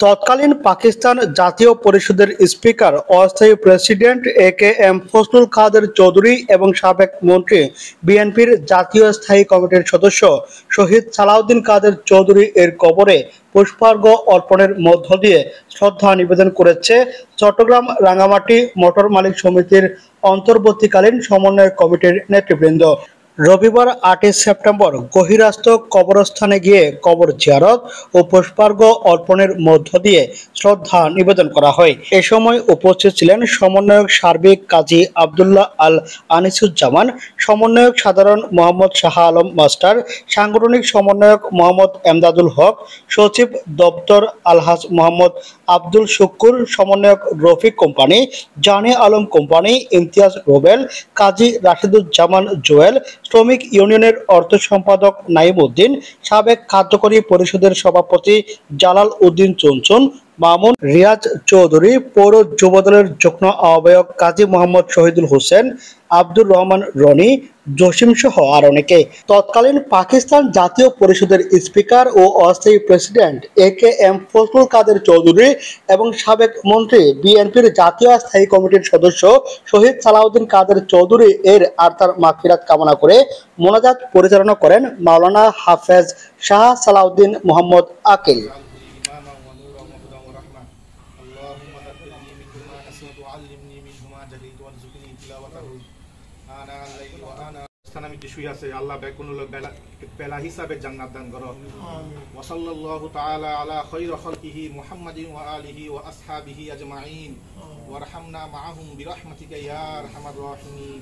তৎকালীন পাকিস্তান জাতীয় পরিষদের স্পিকার অস্থায়ী প্রেসিডেন্ট এ.কে.এম ফজলুল কাদের চৌধুরী এবং সাবেক মন্ত্রী বিএনপির জাতীয় স্থায়ী কমিটির সদস্য শহীদ সালাউদ্দিন কাদের চৌধুরী এর কবরে পুষ্পার্ঘ্য অর্পণের মধ্য দিয়ে শ্রদ্ধা নিবেদন করেছে চট্টগ্রাম রাঙ্গামাটি মোটর মালিক সমিতির অন্তর্বর্তীকালীন সমন্বয় কমিটির নেতৃবৃন্দ। রবিবার ৮ সেপ্টেম্বর গহিরাস্ত কবরস্থানে গিয়ে কবর জিয়ারত ও পুষ্পার্ঘ্য অর্পণের মধ্য দিয়ে শ্রদ্ধা নিবেদন করা হয়। এ সময় উপস্থিত ছিলেন সমন্বয়ক সার্বিক কাজী আব্দুল্লাহ আল আনিসুজ্জামান, সমন্বয়ক সাধারণ মোহাম্মদ শাহ আলম মাস্টার, সাংগঠনিক সমন্বয়ক মোহাম্মদ এমদাদুল হক, সচিব দপ্তর আলহাজ মোহাম্মদ আব্দুল শুক্কুর, সমন্বয়ক রফিক কোম্পানি, জানে আলম কোম্পানি, ইমতিয়াজ রোবেল, কাজী রাশিদুজ্জামান জুয়েল, শ্রমিক ইউনিয়নের অর্থ সম্পাদক নাইম উদ্দিন, সাবেক কার্যকরী পরিষদের সভাপতি জালাল উদ্দিন চুনচুন, মামুন, রিয়াজ চৌধুরী, পৌর যুবদলের যুগ্ম আহ্বায়ক কাজী মোহাম্মদ শহীদুল হোসেন, আব্দুর রহমান রনি, জসিম সহ আর অনেকে। তৎকালীন পাকিস্তান জাতীয় পরিষদের স্পিকার ও অস্থায়ী প্রেসিডেন্ট এ.কে.এম ফজলুল কাদের চৌধুরী এবং সাবেক মন্ত্রী বিএনপির জাতীয় স্থায়ী কমিটির সদস্য শহীদ সালাউদ্দিন কাদের চৌধুরী এর আত্মার মাগফিরাত কামনা করে মোনাজাত পরিচালনা করেন মাওলানা হাফেজ শাহ সালাউদ্দিন মোহাম্মদ আকিল। আমি শুয়ে আছে আল্লাহ বেলা হিসাবে জান্নাত দান করো। ওয়া সাল্লাল্লাহু তাআলা আলা খায়রি খালকিহি মুহাম্মাদিন ওয়া আলিহি ওয়া আসহাবিহি আজমাইন ওয়ারহামনা মাআহুম বিরহমাতিকা ইয়া আরহামার রাহিমিন।